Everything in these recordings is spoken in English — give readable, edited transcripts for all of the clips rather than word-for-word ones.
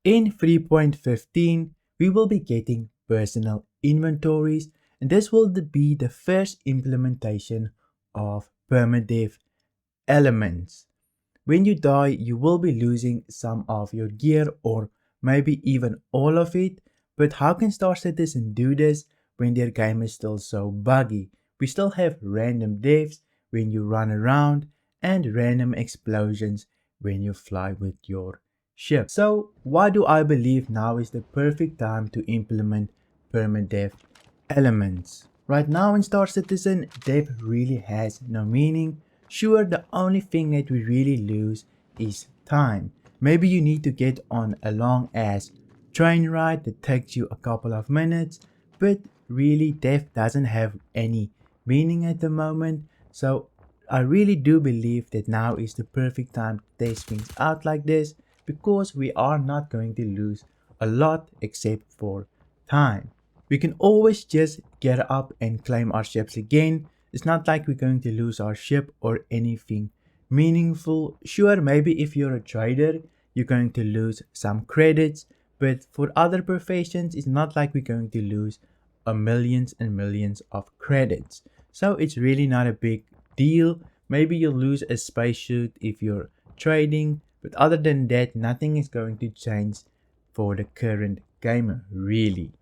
In 3.15, we will be getting personal inventories, and this will be the first implementation of permadeath elements. When you die, you will be losing some of your gear or maybe even all of it, but how can Star Citizen do this when their game is still so buggy? We still have random deaths when you run around and random explosions when you fly with your ship. So why do I believe now is the perfect time to implement permadeath elements? Right now in Star Citizen, death really has no meaning. Sure, the only thing that we really lose is time. Maybe you need to get on a long ass train ride that takes you a couple of minutes, but really death doesn't have any meaning at the moment. So I really do believe that now is the perfect time to test things out like this, because we are not going to lose a lot except for time. We can always just get up and claim our ships again. It's not like we're going to lose our ship or anything meaningful. Sure, maybe if you're a trader, you're going to lose some credits, but for other professions, it's not like we're going to lose millions and millions of credits. So it's really not a big deal. Maybe you'll lose a spacesuit if you're trading, but other than that, nothing is going to change for the current gamer, really.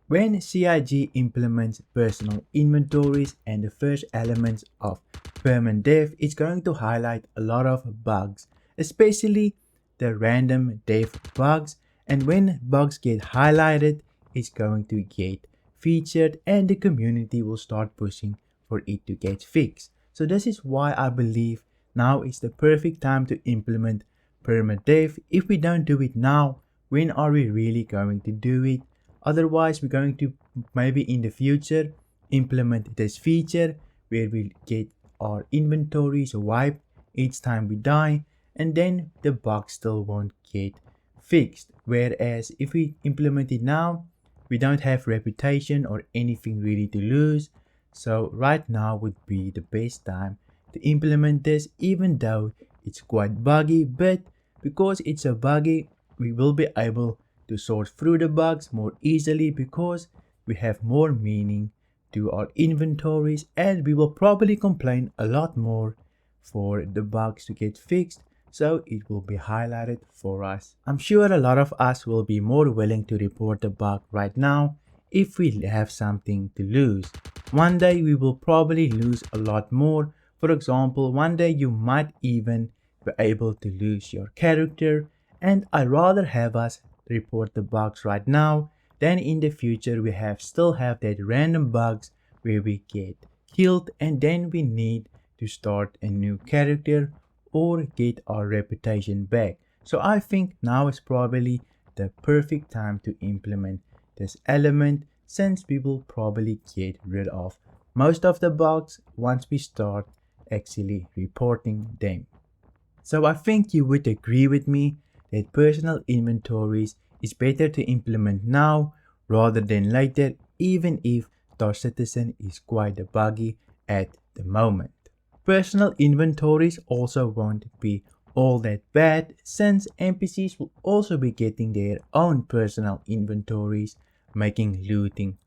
When CIG implements personal inventories and the first elements of permadeath, it's going to highlight a lot of bugs, especially the random death bugs, and when bugs get highlighted, it's going to get featured and the community will start pushing for it to get fixed. So this is why I believe now is the perfect time to implement permadeath. If we don't do it now, when are we really going to do it? Otherwise, we're going to maybe in the future implement this feature where we get our inventories wiped each time we die, and then the bug still won't get fixed. Whereas if we implement it now, we don't have reputation or anything really to lose. So right now would be the best time to implement this, even though it's quite buggy, but because it's so buggy, we will be able to sort through the bugs more easily because we have more meaning to our inventories, and we will probably complain a lot more for the bugs to get fixed, so it will be highlighted for us. I'm sure a lot of us will be more willing to report the bug right now if we have something to lose. One day we will probably lose a lot more. For example, one day you might even be able to lose your character, and I'd rather have us report the bugs right now then in the future we still have that random bugs where we get killed and then we need to start a new character or get our reputation back. So I think now is probably the perfect time to implement this element, since we will probably get rid of most of the bugs once we start actually reporting them. So I think you would agree with me that personal inventories is better to implement now rather than later, even if Star Citizen is quite buggy at the moment. Personal inventories also won't be all that bad, since NPCs will also be getting their own personal inventories, making looting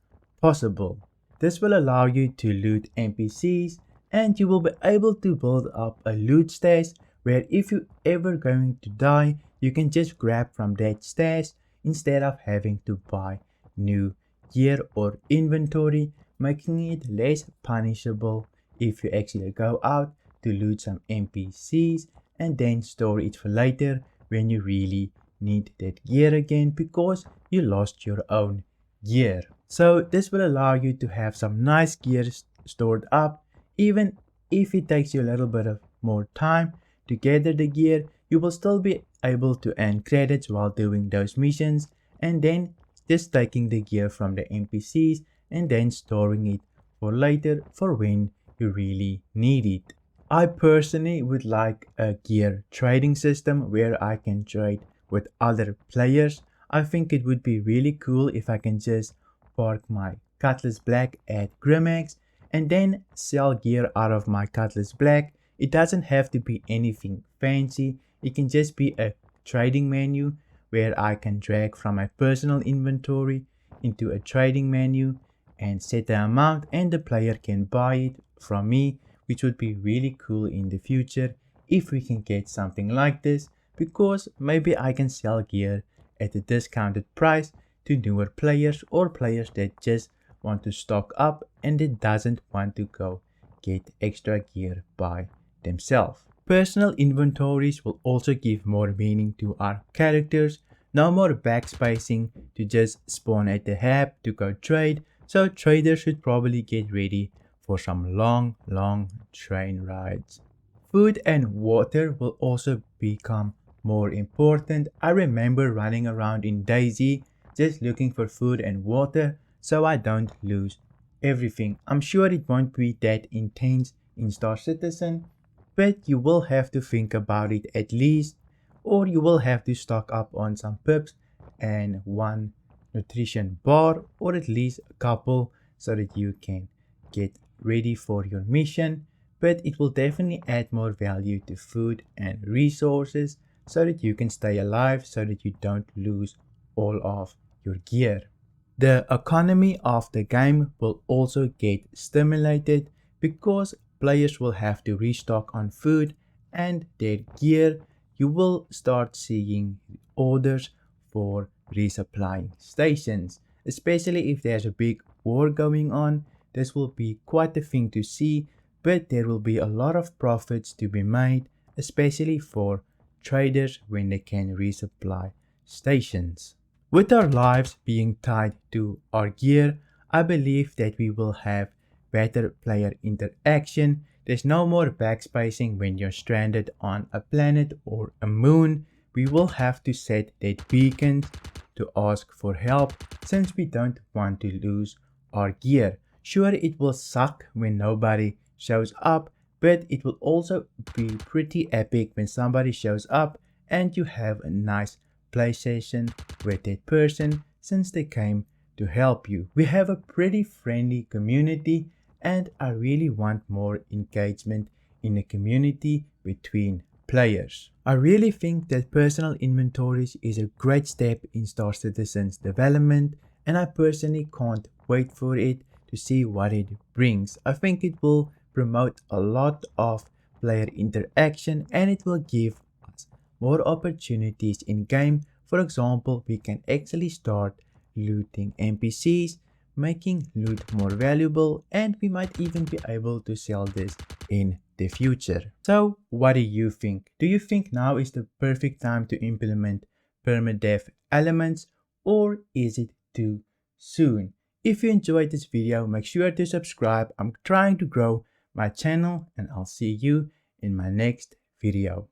possible. This will allow you to loot NPCs, and you will be able to build up a loot stash where if you ever going to die, you can just grab from that stash instead of having to buy new gear or inventory, making it less punishable if you actually go out to loot some NPCs and then store it for later when you really need that gear again because you lost your own gear. So this will allow you to have some nice gear stored up, even if it takes you a little bit of more time to gather the gear. You will still be able to earn credits while doing those missions, and then just taking the gear from the NPCs and then storing it for later for when you really need it. I personally would like a gear trading system where I can trade with other players. I think it would be really cool if I can just park my Cutlass Black at Grimax and then sell gear out of my Cutlass Black. It doesn't have to be anything fancy. It can just be a trading menu where I can drag from my personal inventory into a trading menu and set the amount, and the player can buy it from me, which would be really cool in the future if we can get something like this, because maybe I can sell gear at a discounted price to newer players or players that just want to stock up and that doesn't want to go get extra gear by themselves. Personal inventories will also give more meaning to our characters. No more backspacing to just spawn at the hub to go trade, so traders should probably get ready for some long train rides. Food and water will also become more important. I remember running around in DayZ just looking for food and water so I don't lose everything. I'm sure it won't be that intense in Star Citizen, but you will have to think about it at least, or you will have to stock up on some pips and one nutrition bar, or at least a couple, so that you can get ready for your mission. But it will definitely add more value to food and resources so that you can stay alive, so that you don't lose all of your gear. The economy of the game will also get stimulated because players will have to restock on food and their gear. You will start seeing orders for resupplying stations, especially if there's a big war going on. This will be quite a thing to see, but there will be a lot of profits to be made, especially for traders when they can resupply stations. With our lives being tied to our gear, I believe that we will have better player interaction. There's no more backspacing when you're stranded on a planet or a moon. We will have to set that beacons to ask for help since we don't want to lose our gear. Sure, it will suck when nobody shows up, but it will also be pretty epic when somebody shows up and you have a nice play session with that person since they came to help you. We have a pretty friendly community and I really want more engagement in the community between players. I really think that personal inventories is a great step in Star Citizen's development, and I personally can't wait for it to see what it brings. I think it will promote a lot of player interaction and it will give us more opportunities in game. For example, we can actually start looting NPCs, making loot more valuable, and we might even be able to sell this in the future. So what do you think? Do you think now is the perfect time to implement permadeath elements, or is it too soon? If you enjoyed this video, make sure to subscribe. I'm trying to grow my channel and I'll see you in my next video.